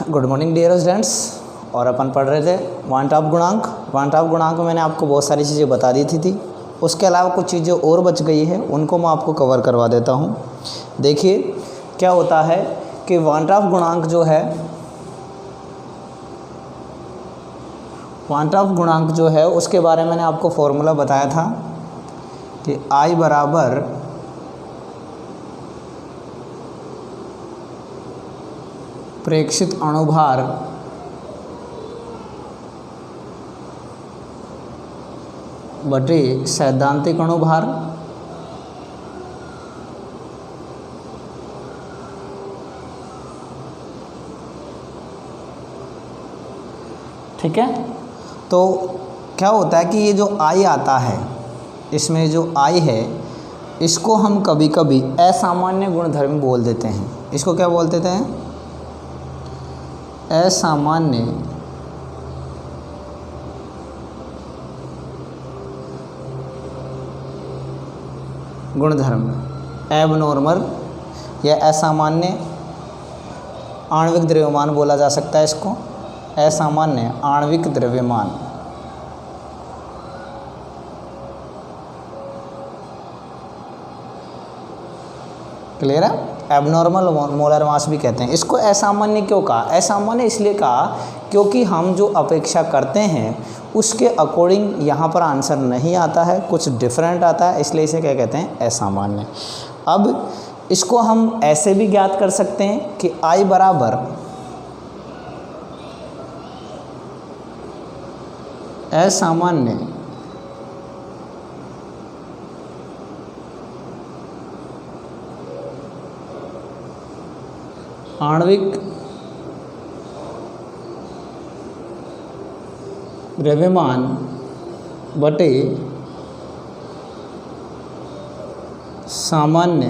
Good morning dear students. और अपन पढ़ रहे थे वांट ऑफ गुणांक। वांट ऑफ गुणांक में मैंने आपको बहुत सारी चीज़ें बता दी थी। उसके अलावा कुछ चीज़ें और बच गई है, उनको मैं आपको कवर करवा देता हूँ। देखिए क्या होता है कि वांट ऑफ गुणांक जो है, वांट ऑफ गुणांक जो है उसके बारे में मैंने आपको फॉर्मूला बताया था कि I बराबर प्रेक्षित अणुभार बटे सैद्धांतिक अणुभार ठीक है। तो क्या होता है कि ये जो I आता है, इसमें जो I है इसको हम कभी कभी असामान्य गुणधर्म बोल देते हैं। इसको क्या बोल देते हैं? असामान्य गुणधर्म, एबनॉर्मल या असामान्य आणविक द्रव्यमान बोला जा सकता है इसको, असामान्य आणविक द्रव्यमान। क्लियर है? एबनॉर्मल मोलर मास भी कहते हैं इसको। असामान्य क्यों कहा? असामान्य इसलिए कहा क्योंकि हम जो अपेक्षा करते हैं उसके अकॉर्डिंग यहाँ पर आंसर नहीं आता है, कुछ डिफरेंट आता है, इसलिए इसे क्या कहते हैं? असामान्य। अब इसको हम ऐसे भी ज्ञात कर सकते हैं कि I बराबर असामान्य आणविक द्रव्यमान बटे सामान्य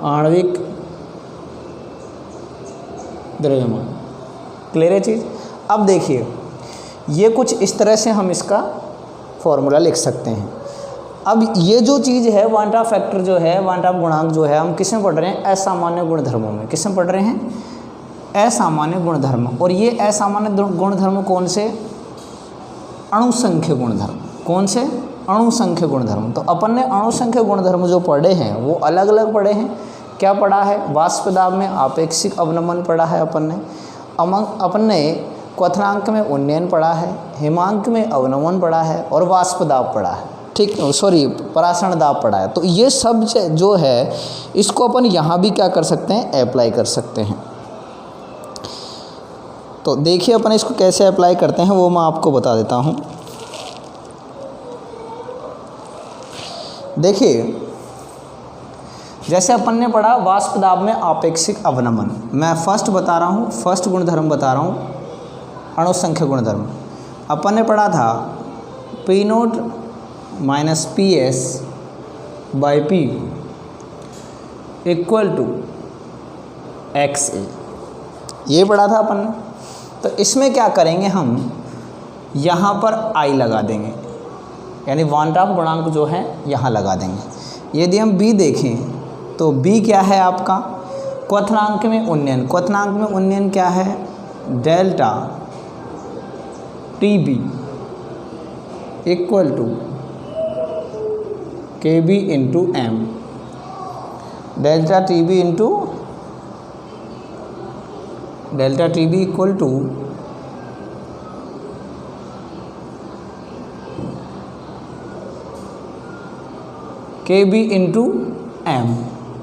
आणविक द्रव्यमान। क्लियर है चीज़? अब देखिए ये कुछ इस तरह से हम इसका फॉर्मूला लिख सकते हैं। अब ये जो चीज़ है वांट ऑफ फैक्टर जो है, वांट ऑफ गुणांक जो है, हम किस में पढ़ रहे हैं? असामान्य गुणधर्मों में। किस में पढ़ रहे हैं? असामान्य गुणधर्म। और ये असामान्य गुणधर्म कौन से? अणुसंख्य गुणधर्म। कौन से? अणुसंख्य गुणधर्म। तो अपन ने अणुसंख्य गुणधर्म जो पढ़े हैं वो अलग अलग पढ़े हैं। क्या पढ़ा है? वाष्प दाब में आपेक्षिक अवनमन पढ़ा है अपन ने क्वथनांक में उन्नयन पढ़ा है, हिमांक में अवनमन पढ़ा है और वाष्प दाब पढ़ा है। ठीक, सॉरी, परासरण दाब पढ़ा है। तो ये सब जो है इसको अपन यहाँ भी क्या कर सकते हैं? अप्लाई कर सकते हैं। तो देखिए अपन इसको कैसे अप्लाई करते हैं वो मैं आपको बता देता हूँ। देखिए जैसे अपन ने पढ़ा वाष्प दाब में आपेक्षिक अवनमन, मैं फर्स्ट बता रहा हूँ, फर्स्ट गुणधर्म बता रहा हूँ, अणुसंख्य गुणधर्म। अपन ने पढ़ा था P0 minus PS by P equal to XA, ये पढ़ा था अपन ने। तो इसमें क्या करेंगे हम? यहाँ पर I लगा देंगे, यानी वांट ऑफ गुणांक जो है यहाँ लगा देंगे। यदि हम B देखें तो B क्या है आपका? क्वथनांक में उन्नयन। क्वथनांक में उन्नयन क्या है? Delta TB equal to KB into M। Delta TB into delta TB equal to KB into M।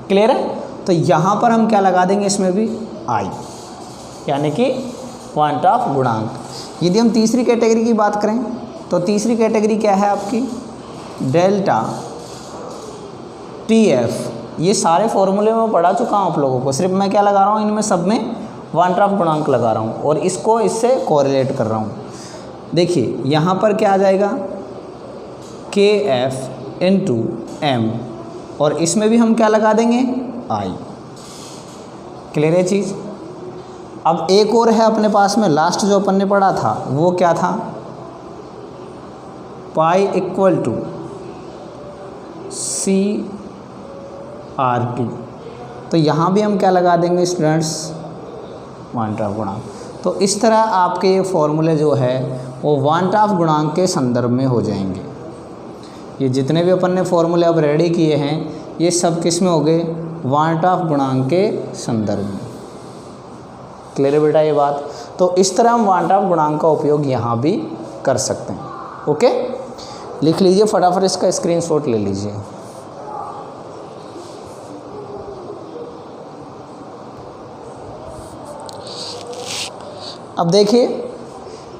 Clear है? तो यहाँ पर हम क्या लगा देंगे? इसमें भी I, यानी कि वांट ऑफ गुणांक। यदि हम तीसरी कैटेगरी की बात करें तो तीसरी कैटेगरी क्या है आपकी? Delta TF। ये सारे फॉर्मूले में पढ़ा चुका हूँ आप लोगों को, सिर्फ मैं क्या लगा रहा हूँ? इनमें सब में वांट ऑफ गुणांक लगा रहा हूँ और इसको इससे कोरिलेट कर रहा हूँ। देखिए यहाँ पर क्या आ जाएगा? KF इंटू M, और इसमें भी हम क्या लगा देंगे? I। क्लियर है चीज़? अब एक और है अपने पास में, लास्ट जो अपन ने पढ़ा था वो क्या था? Pi equal to CRT। तो यहाँ भी हम क्या लगा देंगे स्टूडेंट्स, वन टॉप गुणांक। तो इस तरह आपके ये फॉर्मूले जो है वो वन टॉप गुणांक के संदर्भ में हो जाएंगे। ये जितने भी अपन ने फॉर्मूले अब रेडी किए हैं ये सब किस में हो गए, वन टॉप गुणांक के संदर्भ में। क्लियर है बेटा ये बात। तो इस तरह हम वन टॉप गुणांक का उपयोग यहाँ भी कर सकते हैं। ओके, लिख लीजिए फटाफट, इसका स्क्रीनशॉट ले लीजिए। अब देखिए,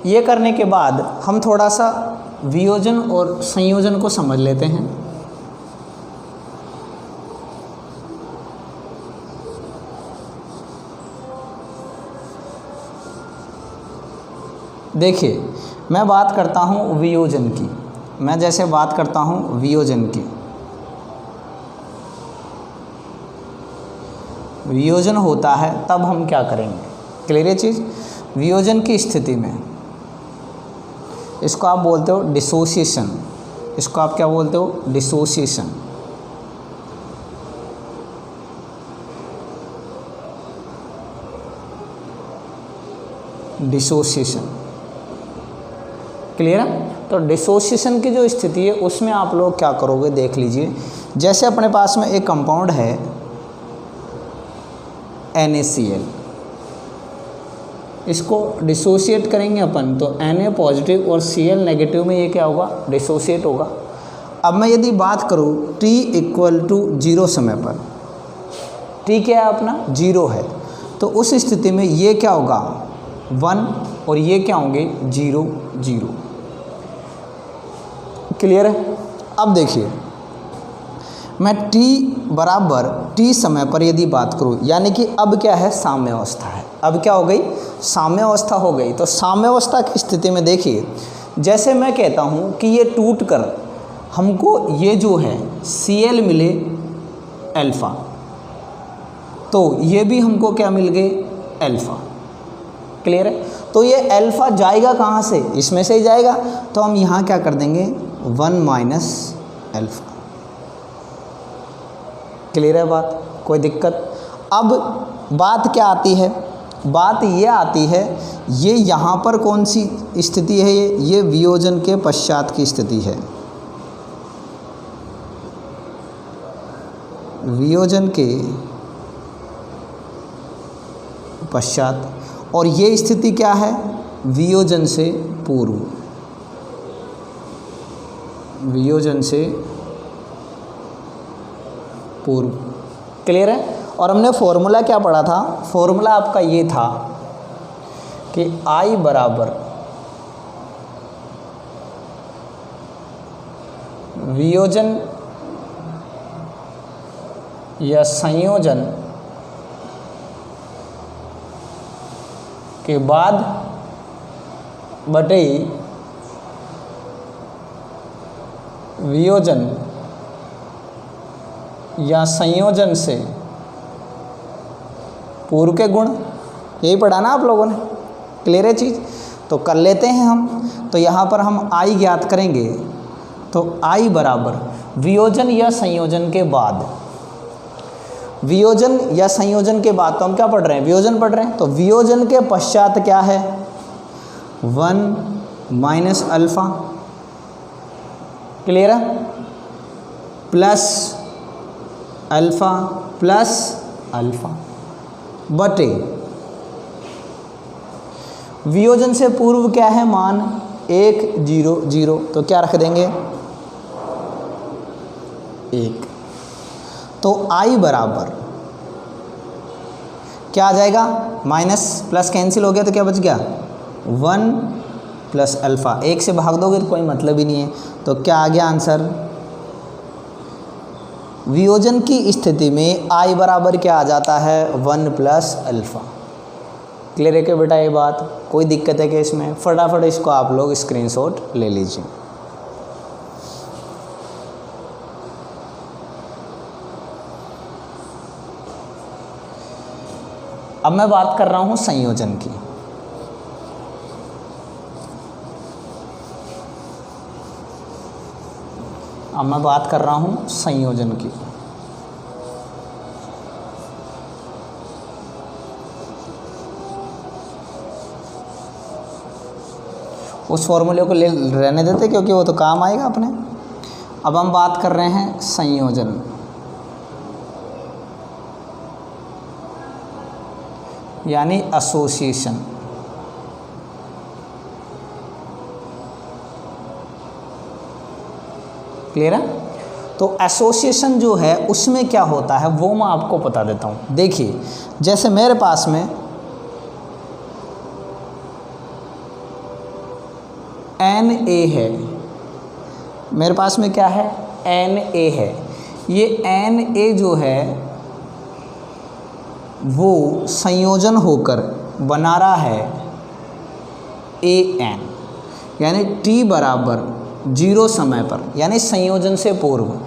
ये करने के बाद हम थोड़ा सा वियोजन और संयोजन को समझ लेते हैं। देखिए, मैं बात करता हूँ वियोजन की, मैं जैसे बात करता हूँ वियोजन की, वियोजन होता है तब हम क्या करेंगे, क्लियर है चीज़। वियोजन की स्थिति में इसको आप बोलते हो डिसोसिएशन, इसको आप क्या बोलते हो, डिसोसिएशन। डिसोसिएशन, क्लियर है। तो डिसोसिएशन की जो स्थिति है उसमें आप लोग क्या करोगे, देख लीजिए। जैसे अपने पास में एक कंपाउंड है NaCl, इसको डिसोशिएट करेंगे अपन तो Na पॉजिटिव और Cl नेगेटिव में ये क्या होगा, डिसोशिएट होगा। अब मैं यदि बात करूँ t = 0 समय पर, t क्या है अपना, 0 है, तो उस स्थिति में ये क्या होगा 1 और ये क्या होंगे 0 0। क्लियर है। अब देखिए, मैं t समय पर यदि बात करूँ, यानी कि अब क्या है, साम्य अवस्था है। अब क्या हो गई, साम्य अवस्था हो गई। तो साम्य अवस्था की स्थिति में देखिए, जैसे मैं कहता हूँ कि ये टूट कर हमको ये जो है Cl मिले अल्फ़ा, तो ये भी हमको क्या मिल गए, अल्फ़ा। क्लियर है। तो ये अल्फ़ा जाएगा कहाँ से, इसमें से ही जाएगा, तो हम यहाँ क्या कर देंगे 1 - अल्फ़ा। क्लियर है बात, कोई दिक्कत। अब बात क्या आती है, बात ये आती है, ये यहाँ पर कौन सी स्थिति है, ये वियोजन के पश्चात की स्थिति है, वियोजन के पश्चात। और ये स्थिति क्या है, वियोजन से पूर्व, वियोजन से पूर्व। क्लियर है। और हमने फॉर्मूला क्या पढ़ा था, फॉर्मूला आपका ये था कि I बराबर वियोजन या संयोजन के बाद बटे वियोजन या संयोजन से पूर्व के गुण। यही पढ़ा ना आप लोगों ने, क्लियर है चीज़। तो कर लेते हैं हम। तो यहाँ पर हम I ज्ञात करेंगे, तो I बराबर वियोजन या संयोजन के बाद, वियोजन या संयोजन के बाद तो हम क्या पढ़ रहे हैं, वियोजन पढ़ रहे हैं। तो वियोजन के पश्चात क्या है 1 - अल्फ़ा, क्लियर है, प्लस अल्फ़ा प्लस अल्फ़ा बटे वियोजन से पूर्व क्या है मान 1 0 0, तो क्या रख देंगे 1। तो I बराबर क्या आ जाएगा, माइनस प्लस कैंसिल हो गया तो क्या बच गया 1 + अल्फ़ा। 1 से भाग दोगे तो कोई मतलब ही नहीं है। तो क्या आ गया आंसर, वियोजन की स्थिति में I बराबर क्या आ जाता है 1 + अल्फ़ा। क्लियर है क्या बेटा ये बात, कोई दिक्कत है क्या इसमें? फटाफट इसको आप लोग स्क्रीनशॉट ले लीजिए। अब मैं बात कर रहा हूँ संयोजन की। अब मैं बात कर रहा हूँ संयोजन की। उस फॉर्मूले को ले रहने देते क्योंकि वो तो काम आएगा अपने। अब हम बात कर रहे हैं संयोजन। यानी एसोसिएशन। क्लियर है? तो एसोसिएशन जो है उसमें क्या होता है वो मैं आपको बता देता हूँ। देखिए, जैसे मेरे पास में Na है, मेरे पास में क्या है, Na है। ये Na जो है वो संयोजन होकर बना रहा है An, यानी t बराबर 0 समय पर, यानी संयोजन से पूर्व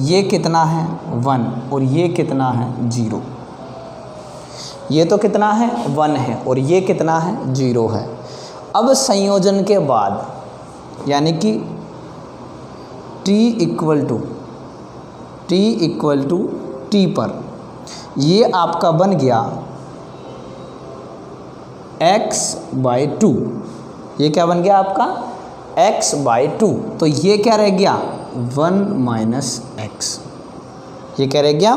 ये कितना है 1 और ये कितना है 0। ये तो कितना है 1 है और ये कितना है 0 है। अब संयोजन के बाद यानी कि t इक्वल टू t पर ये आपका बन गया x/2। ये क्या बन गया आपका x/2। तो ये क्या रह गया 1 - x। ये क्या रह गया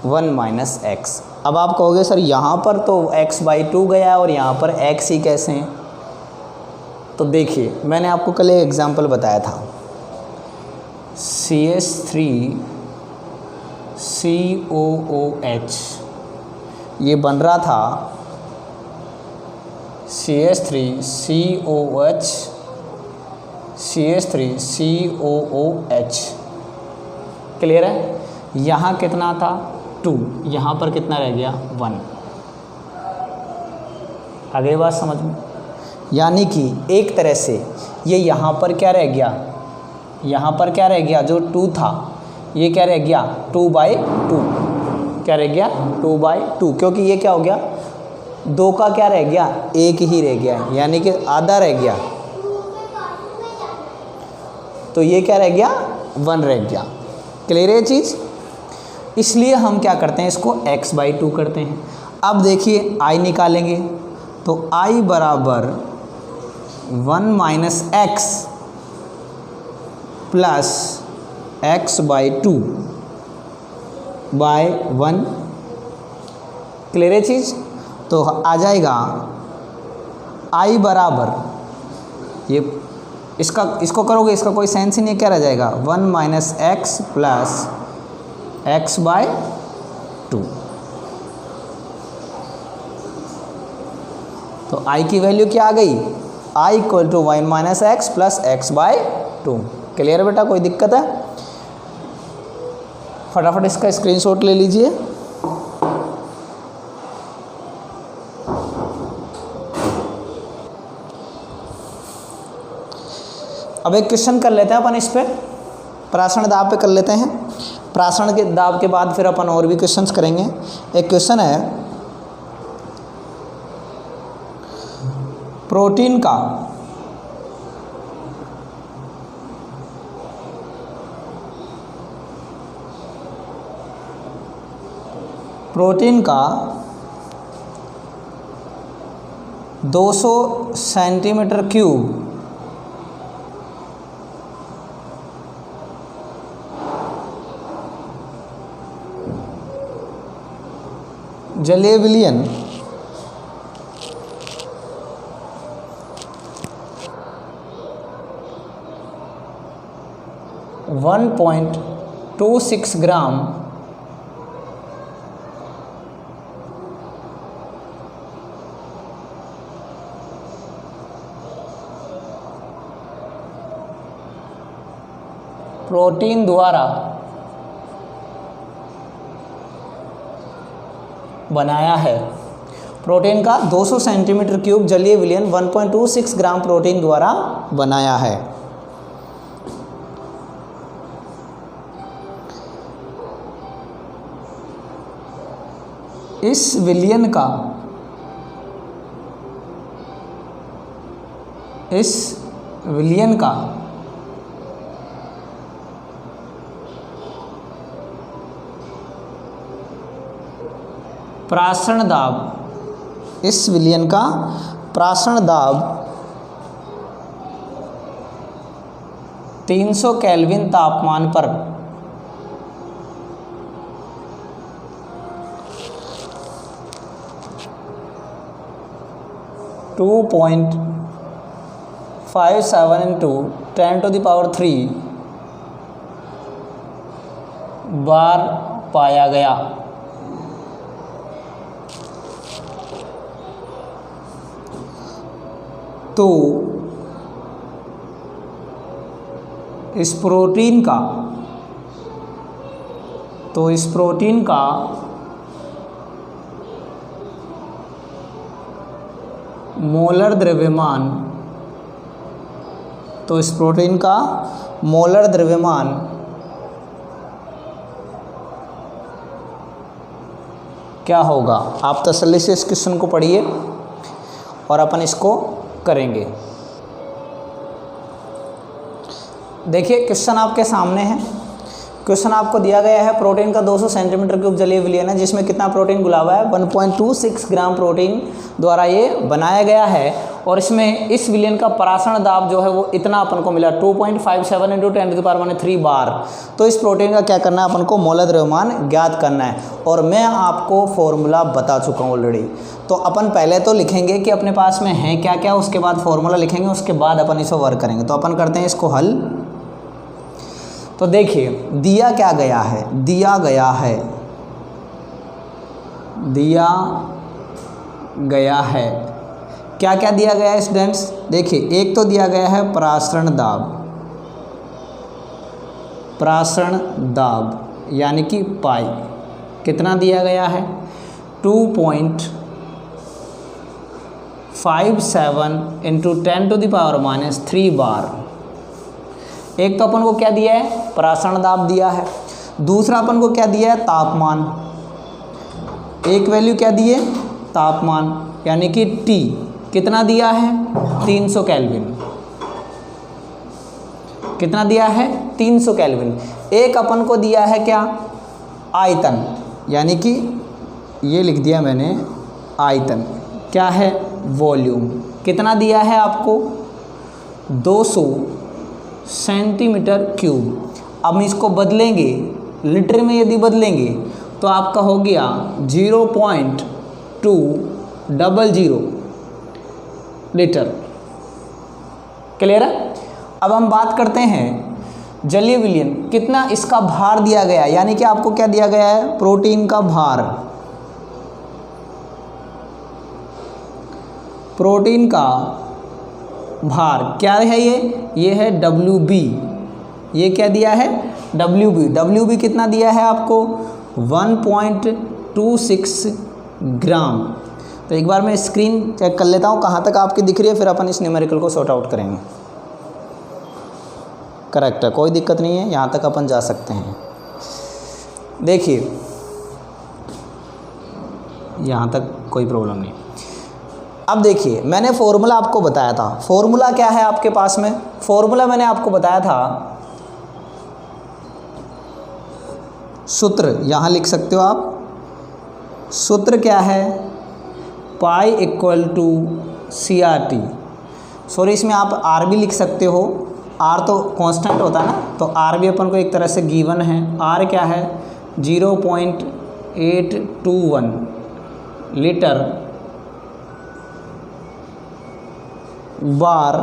1 - x। अब आप कहोगे सर यहाँ पर तो x/2 गया और यहाँ पर x ही कैसे हैं? तो देखिए, मैंने आपको कल एक एग्जांपल बताया था, CH3COOH ये बन रहा था CH3COOH। क्लियर है? यहाँ कितना था 2, यहाँ पर कितना रह गया 1। आगे बात समझ में? यानी कि एक तरह से ये यहाँ पर क्या रह गया, यहाँ पर क्या रह गया, जो 2 था ये क्या रह गया 2/2। क्या रह गया 2/2, क्योंकि ये क्या हो गया 2 का क्या रह गया 1 ही रह गया, यानी कि आधा रह गया। तो ये क्या रह गया 1 रह गया। क्लियर है चीज़? इसलिए हम क्या करते हैं, इसको x/2 करते हैं। अब देखिए i निकालेंगे तो i बराबर 1 - x प्लस x/2/1। क्लियर है चीज़? तो आ जाएगा i बराबर, ये इसको करोगे इसका कोई सेंस ही नहीं, क्या रह जाएगा 1 - x प्लस x/2। तो i की वैल्यू क्या आ गई, i equal to 1 - x plus x/2। Clear है बेटा? कोई दिक्कत है? फटाफट इसका स्क्रीनशॉट ले लीजिए। अब एक क्वेश्चन कर लेते हैं अपन इस पे, प्रासरण दाब पे कर लेते हैं। प्रासरण के दाब के बाद फिर अपन और भी क्वेश्चंस करेंगे। एक क्वेश्चन है, प्रोटीन का 200 सेंटीमीटर क्यूब जलीय विलयन 1.26 ग्राम प्रोटीन द्वारा बनाया है। प्रोटीन का 200 सेंटीमीटर क्यूब जलीय विलयन 1.26 ग्राम प्रोटीन द्वारा बनाया है। इस विलयन का प्रासरण दाब, इस विलयन का प्रासरण दाब 300 केल्विन तापमान पर टू 2.57 into 10⁻³ बार पाया गया। तो इस प्रोटीन का मोलर द्रव्यमान क्या होगा? आप तसल्ली से इस क्वेश्चन को पढ़िए और अपन इसको करेंगे। देखिए क्वेश्चन आपके सामने है। क्वेश्चन आपको दिया गया है प्रोटीन का 200 सेंटीमीटर क्यूब जलीय विलयन है, जिसमें कितना प्रोटीन घुला हुआ है? 1.26 ग्राम प्रोटीन द्वारा ये बनाया गया है। और इसमें इस विलयन का परासरण दाब जो है वो इतना अपन को मिला 2.57 into 10⁻³ बार। तो इस प्रोटीन का क्या करना है? अपन को मोलर द्रव्यमान ज्ञात करना है और मैं आपको फॉर्मूला बता चुका हूँ ऑलरेडी। तो अपन पहले तो लिखेंगे कि अपने पास में है क्या क्या, उसके बाद फॉर्मूला लिखेंगे, उसके बाद अपन इसे वर्क करेंगे। तो अपन करते हैं इसको हल। तो देखिए दिया क्या गया है? दिया गया है क्या क्या दिया गया है स्टूडेंट्स? देखिए एक तो दिया गया है परासरण दाब यानी कि पाई। कितना दिया गया है? 2.57 into 10⁻³ बार। एक तो अपन को क्या दिया है? परासरण दाब दिया है। दूसरा अपन को क्या दिया है? तापमान। एक वैल्यू क्या दी है? तापमान यानी कि T कितना दिया है? 300 केल्विन। कितना दिया है? 300 केल्विन। एक अपन को दिया है क्या? आयतन, यानी कि ये लिख दिया मैंने आयतन। क्या है? वॉल्यूम। कितना दिया है आपको? 200 सेंटीमीटर क्यूब। अब इसको बदलेंगे लीटर में, यदि बदलेंगे तो आपका हो गया 0.200 लीटर। क्लियर है? अब हम बात करते हैं जलीय विलयन। कितना इसका भार दिया गया, यानी कि आपको क्या दिया गया है? प्रोटीन का भार। प्रोटीन का भार क्या है? ये है WB। ये क्या दिया है? WB कितना दिया है आपको? 1.26 ग्राम। तो एक बार मैं स्क्रीन चेक कर लेता हूँ कहाँ तक आपकी दिख रही है, फिर अपन इस न्यूमेरिकल को सॉर्ट आउट करेंगे। करेक्ट है, कोई दिक्कत नहीं है, यहाँ तक अपन जा सकते हैं। देखिए यहाँ तक कोई प्रॉब्लम नहीं। अब देखिए मैंने फॉर्मूला आपको बताया था। फॉर्मूला क्या है आपके पास में? फॉर्मूला मैंने आपको बताया था, सूत्र यहाँ लिख सकते हो आप। सूत्र क्या है? Pi equal to CRT। Sorry, इसमें आप R भी लिख सकते हो। R तो कांस्टेंट होता है ना, तो R भी अपन को एक तरह से गिवन है। R क्या है? 0.821 लीटर बार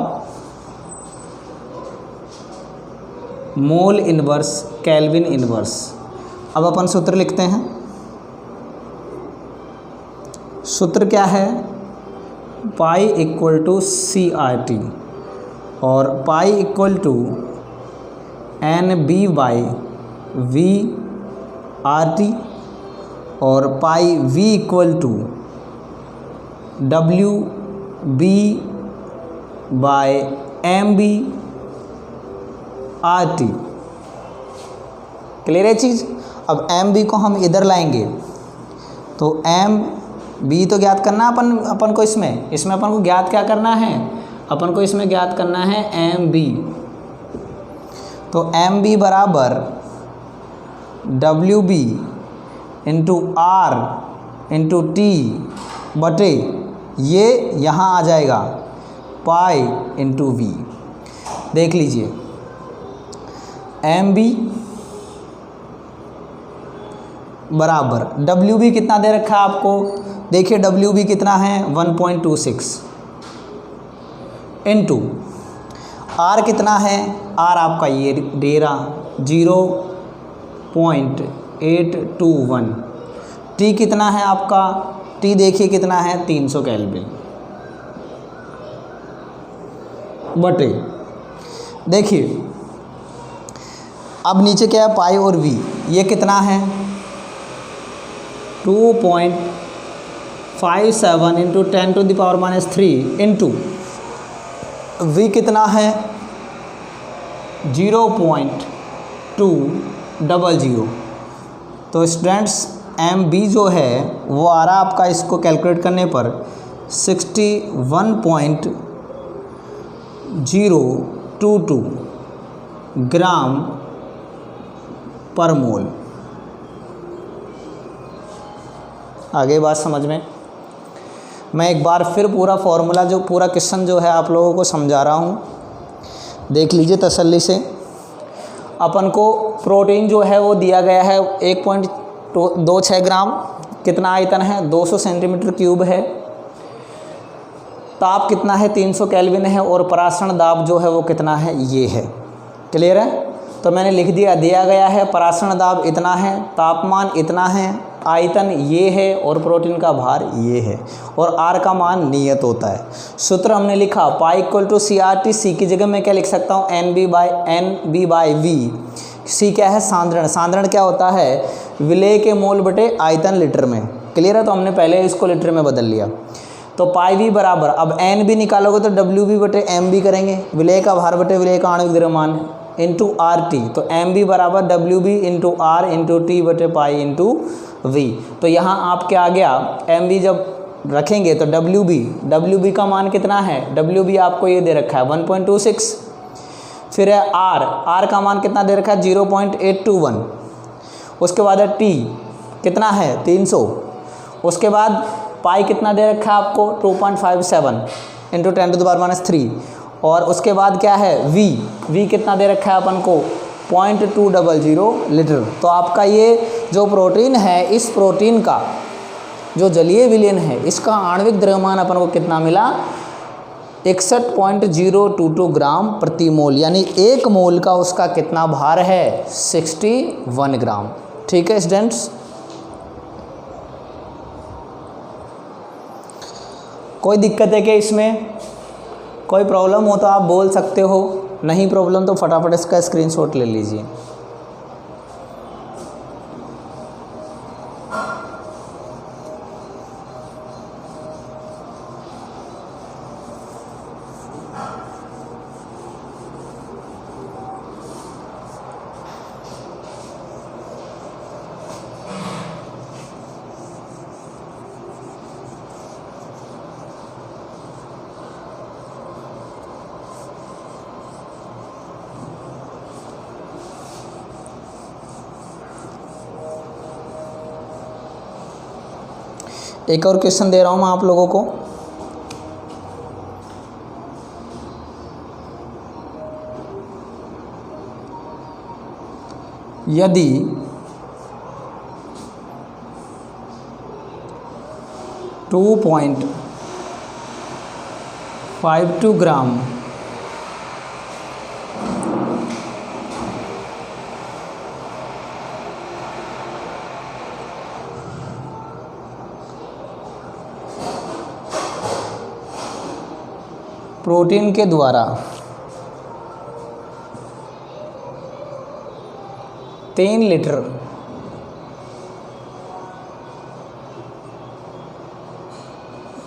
मोल इनवर्स केल्विन इनवर्स। अब अपन सूत्र लिखते हैं। सूत्र क्या है? पाई इक्वल टू CRT और पाई इक्वल टू NB/VRT और pi V equal to WB/MB/RT। Clear है चीज़? अब MB को हम इधर लाएंगे तो MB तो ज्ञात करना अपन को। इसमें अपन को ज्ञात क्या करना है? अपन को इसमें ज्ञात करना है MB। तो MB बराबर WB into R into T बटे ये यहाँ आ जाएगा पाई इंटू V। देख लीजिए एम बी बराबर डब्ल्यू बी कितना दे रखा है आपको, देखिए डब्ल्यू बी कितना है 1.26 इनटू आर कितना है, आर आपका ये दे रहा 0.821, टी कितना है आपका, टी देखिए कितना है 300 केल्विन बटे, देखिए अब नीचे क्या है पाई और वी, ये कितना है 2.57 इंटू 10⁻³ इंटू वी कितना है 0.200। तो स्टूडेंट्स एम बी जो है वो आ रहा आपका, इसको कैलकुलेट करने पर 61.022 ग्राम पर मोल। आगे बात समझ में, मैं एक बार फिर पूरा फॉर्मूला जो पूरा क्वेश्चन जो है आप लोगों को समझा रहा हूँ, देख लीजिए तसल्ली से। अपन को प्रोटीन जो है वो दिया गया है 1.26 ग्राम, कितना आयतन है 200 सेंटीमीटर क्यूब है, ताप कितना है 300 केल्विन है, और परासरण दाब जो है वो कितना है ये है। क्लियर है, तो मैंने लिख दिया गया है परासरण दाब इतना है, तापमान इतना है, आयतन ये है और प्रोटीन का भार ये है, और आर का मान नियत होता है। सूत्र हमने लिखा पाई इक्वल टू CRT, सी की जगह मैं क्या लिख सकता हूँ NB बाई वी। सी क्या है सांद्रण, सांद्रण क्या होता है विलेय के मोल बटे आयतन लीटर में। क्लियर है, तो हमने पहले इसको लीटर में बदल लिया। तो पाई वी बराबर, अब एन बी निकालोगे तो डब्ल्यू बी बटे एम बी करेंगे, विलेय का भार बटे विलेय का आणविक द्रव्यमान इंटू आर टी, तो एम बी बराबर W B into R into T बटे पाई इंटू वी। तो यहाँ आप क्या आ गया, एम बी जब रखेंगे तो डब्ल्यू बी का मान कितना है, डब्ल्यू बी आपको ये दे रखा है 1.26, फिर है आर का मान कितना दे रखा है 0.821, उसके बाद है टी कितना है 300, उसके बाद पाई कितना दे रखा है आपको 2.57 इंटू 10⁻³ और उसके बाद क्या है वी कितना दे रखा है अपन को 0.200 लीटर। तो आपका ये जो प्रोटीन है, इस प्रोटीन का जो जलीय विलयन है, इसका आणविक द्रव्यमान अपन को कितना मिला 61.022 ग्राम प्रति मोल, यानी एक मोल का उसका कितना भार है 61 ग्राम। ठीक है स्टूडेंट्स, कोई दिक्कत है क्या इसमें, कोई प्रॉब्लम हो तो आप बोल सकते हो, नहीं प्रॉब्लम तो फटाफट इसका स्क्रीनशॉट ले लीजिए। एक और क्वेश्चन दे रहा हूं मैं आप लोगों को, यदि $2.52 ग्राम प्रोटीन के द्वारा 3 लीटर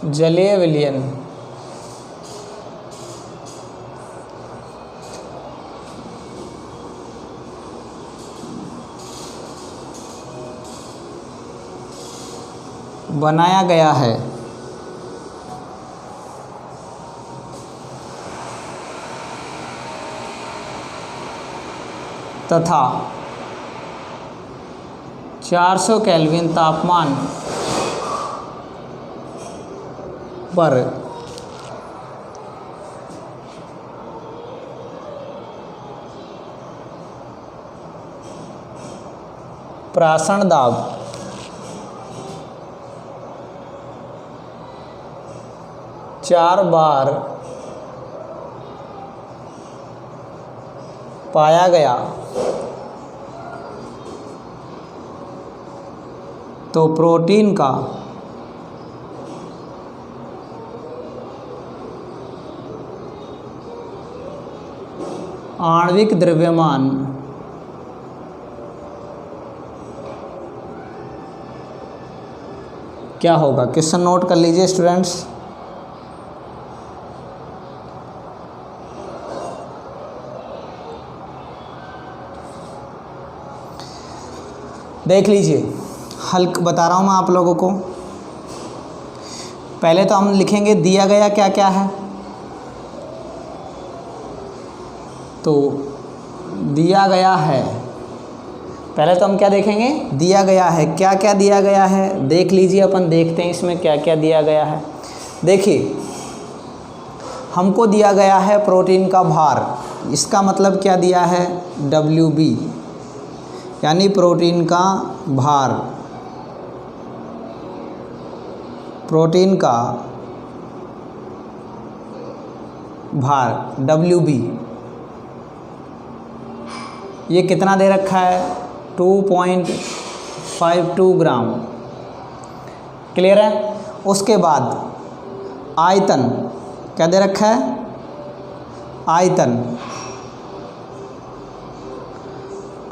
जलीय विलयन बनाया गया है तथा 400 केल्विन तापमान पर प्राशन दाब 4 बार पाया गया तो प्रोटीन का आणविक द्रव्यमान क्या होगा? क्वेश्चन नोट कर लीजिए स्टूडेंट्स। देख लीजिए, हल बता रहा हूँ मैं आप लोगों को। पहले तो हम लिखेंगे दिया गया क्या क्या है। तो दिया गया है, पहले तो हम क्या देखेंगे? दिया गया है, क्या क्या दिया गया है देख लीजिए। अपन देखते हैं इसमें क्या क्या दिया गया है। देखिए, हमको दिया गया है प्रोटीन का भार, इसका मतलब क्या दिया है? WB, यानी प्रोटीन का भार, प्रोटीन का भार WB ये कितना दे रखा है? 2.52 ग्राम। क्लियर है? उसके बाद आयतन क्या दे रखा है?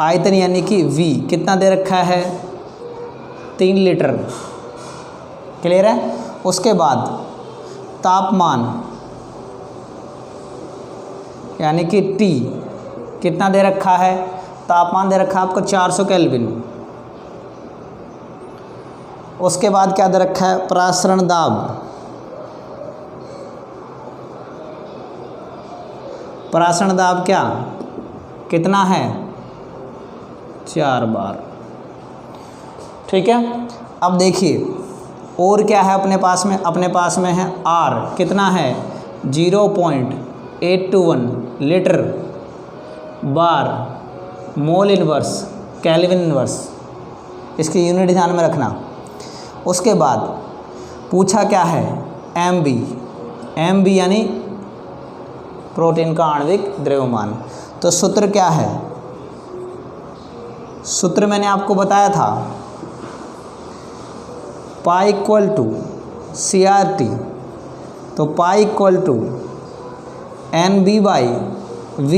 आयतन यानी कि V कितना दे रखा है? 3 लीटर। क्लियर है? उसके बाद तापमान यानी कि T कितना दे रखा है? तापमान दे रखा है आपको 400 केल्विन। उसके बाद क्या दे रखा है? प्रासरण दाब, प्रासरण दाब क्या कितना है? 4 बार। ठीक है, अब देखिए और क्या है अपने पास में? अपने पास में है R कितना है? 0.821 लीटर बार मोल इनवर्स केल्विन इनवर्स, इसकी यूनिट ध्यान में रखना। उसके बाद पूछा क्या है? MB यानी प्रोटीन का आणविक द्रव्यमान। तो सूत्र क्या है? सूत्र मैंने आपको बताया था, पाई इक्वल टू CRT। तो पाई इक्वल टू NB/V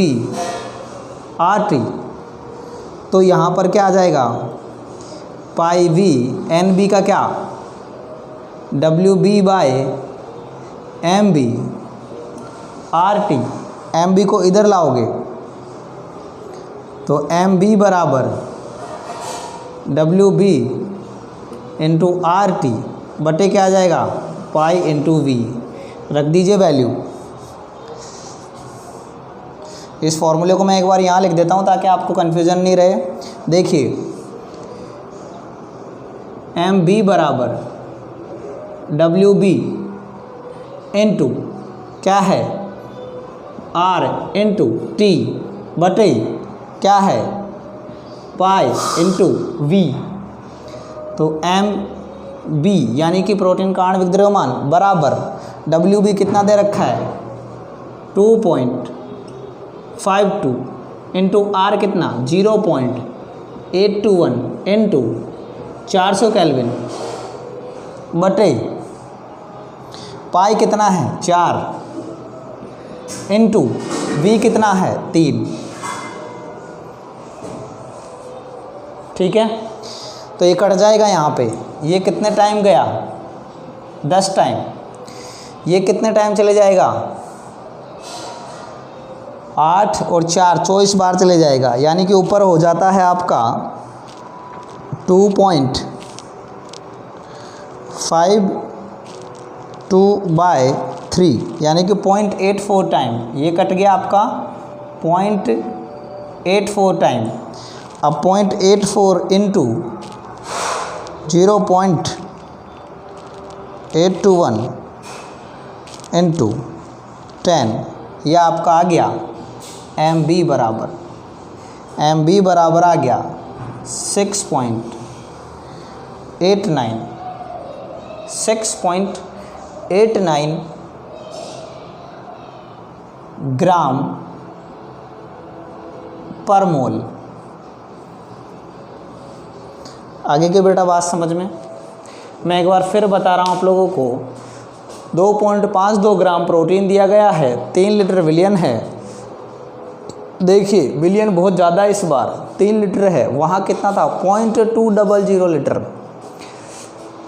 RT। तो यहाँ पर क्या आ जाएगा? पाई V, NB का क्या? WB/MB RT। MB को इधर लाओगे तो MB बराबर WB इंटू RT बटे क्या आ जाएगा? Pi into V। रख दीजिए वैल्यू। इस फॉर्मूले को मैं एक बार यहाँ लिख देता हूँ ताकि आपको कन्फ्यूज़न नहीं रहे। देखिए, MB बराबर WB इंटू क्या है? R इंटू T बटे क्या है? Pi into V। तो MB यानी कि प्रोटीन का आणविक द्रव्यमान बराबर WB कितना दे रखा है? 2.52 इंटू R कितना? 0.821 इंटू 400 केल्विन बटे पाई कितना है? 4 इंटू V कितना है? 3। ठीक है, तो ये कट जाएगा यहाँ पे। ये कितने टाइम गया? 10 टाइम। ये कितने टाइम चले जाएगा? 8 और 4 24 बार चले जाएगा, यानी कि ऊपर हो जाता है आपका 2.52/3 यानी कि 0.84 टाइम। ये कट गया आपका 0.84 टाइम। अब 0.84 इंटू 0.821 इंटू 10 यह आपका आ गया MB बराबर आ गया 6.89 ग्राम पर मोल। आगे की बेटा बात समझ में, मैं एक बार फिर बता रहा हूँ आप लोगों को। 2.52 ग्राम प्रोटीन दिया गया है, 3 लीटर विलियन है। देखिए विलियन बहुत ज़्यादा इस बार, 3 लीटर है, वहाँ कितना था 0.200 लीटर,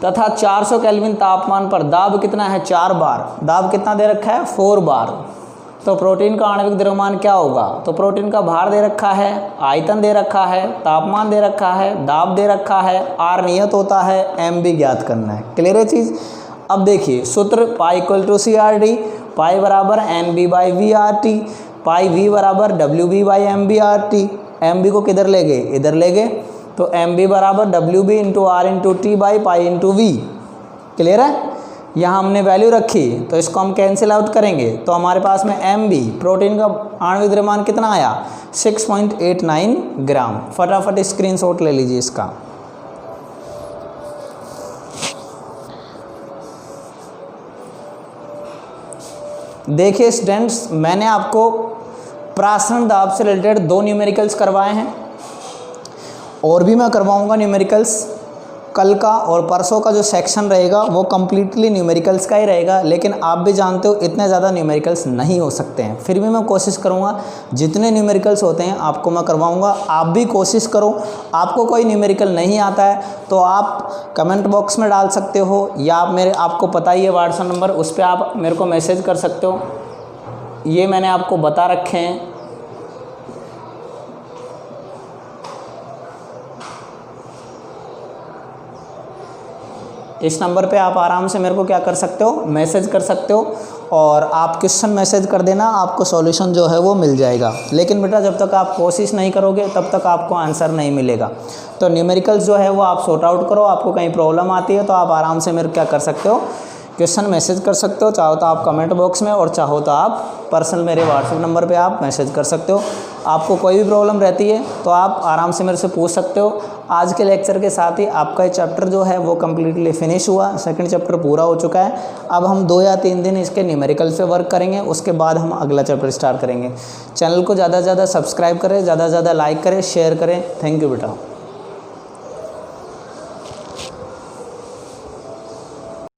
तथा 400 केल्विन तापमान पर दाब कितना है 4 बार। दाब कितना दे रखा है 4 बार। तो प्रोटीन का आणविक द्रव्यमान क्या होगा, तो प्रोटीन का भार दे रखा है, आयतन दे रखा है, तापमान दे रखा है, दाब दे रखा है, आर नियत होता है, एम भी ज्ञात करना है। क्लियर है चीज़। अब देखिए सूत्र pi equal to C R D, pi बराबर N B by V R T, pi V बराबर W B by M B R T. M B को किधर ले गए, इधर ले गए, तो एम बी बराबर W B into R into T by pi into V. Clear है। यहाँ हमने वैल्यू रखी तो इसको हम कैंसिल आउट करेंगे, तो हमारे पास में एम बी प्रोटीन का आणविक द्रव्यमान कितना आया 6.89 ग्राम। फटाफट स्क्रीनशॉट ले लीजिए इसका। देखिए स्टूडेंट्स, मैंने आपको प्रासरण दाब से रिलेटेड 2 न्यूमेरिकल्स करवाए हैं, और भी मैं करवाऊंगा न्यूमेरिकल्स। कल का और परसों का जो सेक्शन रहेगा वो कम्प्लीटली न्यूमेरिकल्स का ही रहेगा, लेकिन आप भी जानते हो इतने ज़्यादा न्यूमेरिकल्स नहीं हो सकते हैं। फिर भी मैं कोशिश करूँगा जितने न्यूमेरिकल्स होते हैं आपको मैं करवाऊँगा। आप भी कोशिश करो। आपको कोई न्यूमेरिकल नहीं आता है तो आप कमेंट बॉक्स में डाल सकते हो, या आप आपको पता ही है व्हाट्सएप नंबर, उस पर आप मेरे को मैसेज कर सकते हो। ये मैंने आपको बता रखे हैं। इस नंबर पे आप आराम से मेरे को क्या कर सकते हो, मैसेज कर सकते हो, और आप क्वेश्चन मैसेज कर देना, आपको सॉल्यूशन जो है वो मिल जाएगा। लेकिन बेटा जब तक आप कोशिश नहीं करोगे तब तक आपको आंसर नहीं मिलेगा। तो न्यूमेरिकल्स जो है वो आप सॉर्ट आउट करो। आपको कहीं प्रॉब्लम आती है तो आप आराम से मेरे क्या कर सकते हो, क्वेश्चन मैसेज कर सकते हो। चाहो तो आप कमेंट बॉक्स में, और चाहो तो आप पर्सनल मेरे व्हाट्सएप नंबर पे आप मैसेज कर सकते हो। आपको कोई भी प्रॉब्लम रहती है तो आप आराम से मेरे से पूछ सकते हो। आज के लेक्चर के साथ ही आपका ये चैप्टर जो है वो कम्प्लीटली फिनिश हुआ, सेकंड चैप्टर पूरा हो चुका है। अब हम 2 या 3 दिन इसके न्यूमेरिकल पे वर्क करेंगे, उसके बाद हम अगला चैप्टर स्टार्ट करेंगे। चैनल को ज़्यादा से ज़्यादा सब्सक्राइब करें, ज़्यादा से ज़्यादा लाइक करें, शेयर करें। थैंक यू बेटा।